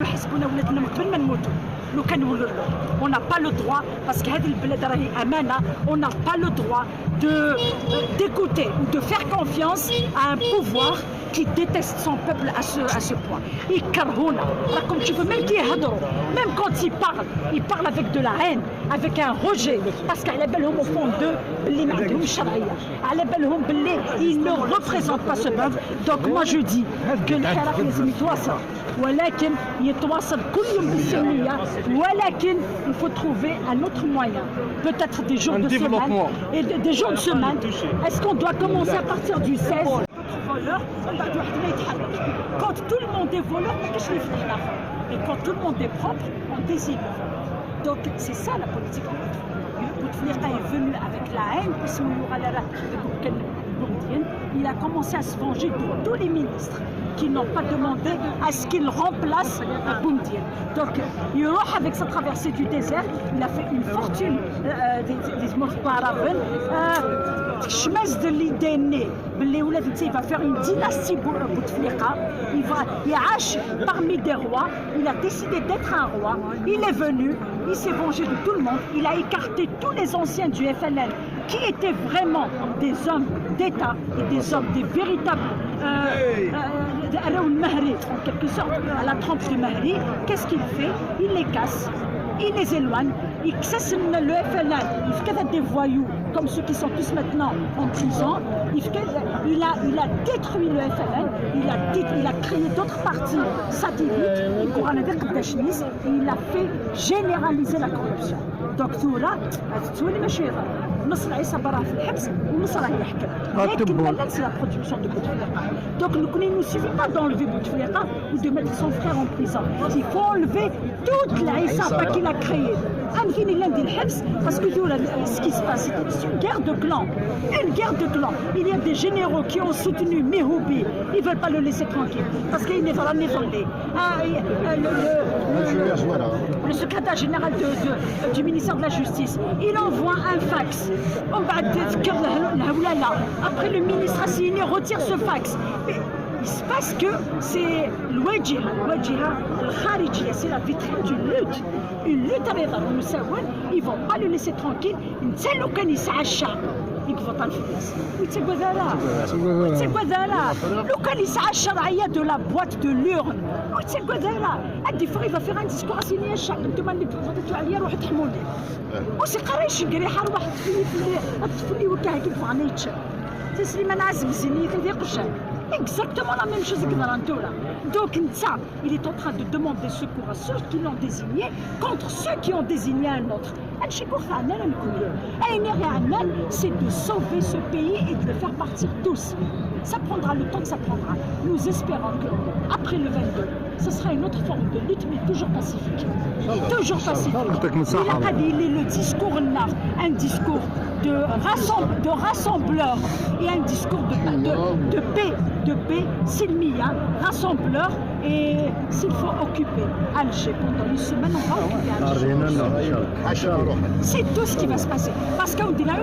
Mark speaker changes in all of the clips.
Speaker 1: يحسبونا ولادنا قبل ما نموتوا لو كان نقولوا له on n'a pas le droit parce que هذه البلاد راهي امانه on n'a pas le droit d'écouter ou de faire confiance à un pouvoir qui déteste son peuple à ce point. يكرهونا راكم تشوفوا même كي يهضروا même quand ils parlent avec de la haine avec un rejet parce qu'على بالهم au fond d'eux باللي ما عندهمش شرعيه على بالهم باللي ils ne représentent pas ce peuple. Donc moi je dis que الحراك لازم يتواصل ولكن يتواصل كل يوم بالسلميه ولكن il faut trouver un autre moyen, peut-être des jours de semaine et des jours de semaine. Est-ce qu'on doit commencer à partir du 16 voleur quand tout le monde est voleur et quand tout le monde est propre on désigne. Donc c'est ça la politique en fait. Bouteflika est venu avec la haine il a commencé à se venger de tous les ministres qui n'ont pas demandé à ce qu'il remplace Boumediene. Donc il roule avec sa traversée du désert, il a fait une fortune des Morparaven. Chmez de l'idée il va faire une dynastie Bouteflika, il va parmi des rois, il a décidé d'être un roi, il est venu, il s'est vengé de tout le monde, il a écarté tous les anciens du FLN qui étaient vraiment des hommes d'État et des hommes, des véritables en quelque sorte, à la trempe du Mahri. Qu'est-ce qu'il fait? Il les casse, il les éloigne, il cesse le FLN, il fait des voyous comme ceux qui sont tous maintenant en prison. Il a détruit le FLN, il a créé d'autres partis satellites, et il a fait généraliser la corruption. Donc tout là, نص براه في الحبس ونص راه يحكم لكن maintenant c'est la production de Bouteflika. Donc il ne suffit pas d'enlever Bouteflika ou de mettre son frère en prison, il faut enlever toute la Issa qu'il a créée. Parce que ce qui se passe, c'est une guerre de clans. Une guerre de clans. Il y a des généraux qui ont soutenu Mehoubi. Ils ne veulent pas le laisser tranquille. Parce qu'il n'est pas névrandé. Le secrétaire général du ministère de la Justice, il envoie un fax. Après le ministre a signé, retire ce fax. Il se passe que c'est l'Ouajia, le c'est la vitrine d'une lutte. Une lutte avec ils ne vont pas le laisser tranquille. Ils ne vont pas le faire. De la boîte de l'urne. Il va faire un discours à signer الشعب. انتم اللي تفضلتوا عليا روحوا تحموا لي. وسي قرايش قريحه روح تفلي وكاه كيف عنيتش. تسليمان عزم زيني كذا قشان. Exactement la même chose que Narantola. Donc il est en train de demander secours à ceux qui l'ont désigné contre ceux qui ont désigné un autre. C'est de sauver ce pays et de le faire partir tous. Ça prendra le temps que ça prendra. Nous espérons qu'après le 22, ce sera une autre forme de lutte, mais toujours pacifique. Toujours pacifique. Il est le discours là, un discours de rassembleur et un discours de paix, Silmia, rassembleur, et s'il faut occuper Alger pendant une semaine, on va occuper Alger. C'est tout ce qui va se passer. Parce qu'on dit la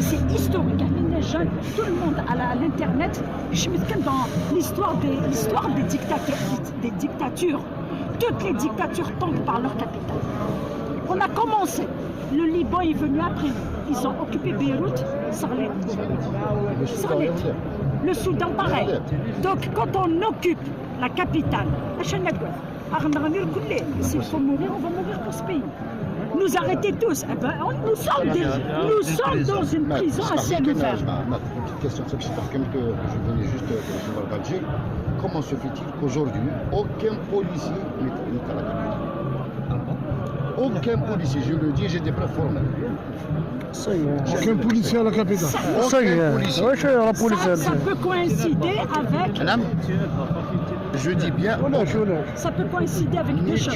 Speaker 1: c'est historique. Les jeunes, tout le monde à l'internet, je me dis dans l'histoire des dictatures. Toutes les dictatures tombent par leur capitale. On a commencé. Le Liban est venu après. Ils ont occupé Beyrouth, Sarlet. Le Soudan, pareil. Donc, quand on occupe la capitale, s'il faut mourir, on va mourir pour ce pays. Nous arrêter tous. Nous sommes dans une prison à ciel ouvert.
Speaker 2: Ma petite question, c'est que je venais juste de recevoir d'Alger. Comment se fait-il qu'aujourd'hui, aucun policier n'est à la capitale? Aucun policier, je le dis, j'ai des preuves formelles.
Speaker 3: Aucun policier à la capitale.
Speaker 1: Ça peut coïncider avec...
Speaker 2: Je dis bien...
Speaker 1: Ça peut coïncider avec deux choses.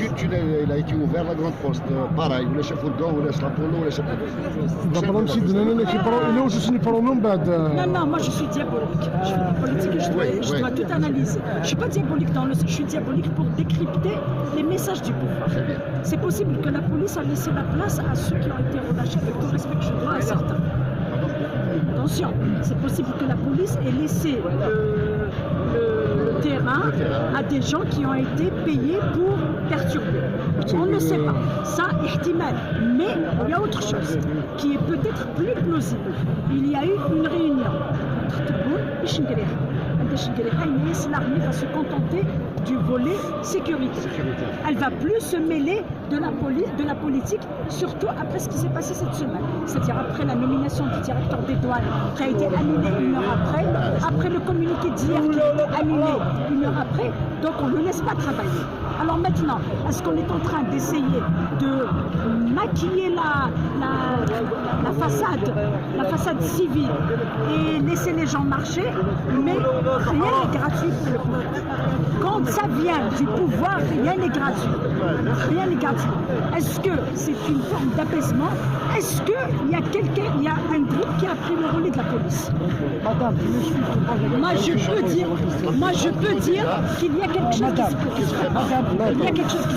Speaker 2: Il a été ouvert la grande poste. Pareil, ou les chefs Fourgon, ou les Slapolo, ou les chefs...
Speaker 1: Non, moi je suis diabolique. Je fais de la politique et je dois tout analyser. Je ne suis pas diabolique je suis diabolique pour décrypter les messages du pouvoir. C'est possible que la police a laissé la place à ceux qui ont été relâchés avec tout le respect que je dois à certains. Attention, c'est possible que la police ait laissé le terrain à des gens qui ont été payés pour perturber. On ne sait pas. Ça, ihtimal. Mais il y a autre chose qui est peut-être plus plausible. Il y a eu une réunion entre Tebboune et Chenguereha. L'armée va se contenter du volet sécurité. Elle ne va plus se mêler de la politique, surtout après ce qui s'est passé cette semaine. C'est-à-dire après la nomination du directeur des douanes qui a été annulée une heure après le communiqué d'hier qui a été annulé une heure après, donc on ne le laisse pas travailler. Alors maintenant, est-ce qu'on est en train d'essayer de maquiller la façade civile et laisser les gens marcher, mais rien n'est gratuit pour le pouvoir. Quand ça vient du pouvoir, rien n'est gratuit. Rien n'est gratuit. Est-ce que c'est une forme d'apaisement? Est-ce qu'il y a un groupe qui a pris le relais de la police?
Speaker 3: Madame,
Speaker 1: moi je peux dire qu'il y a quelque chose qui se passe. Il y a quelque chose qui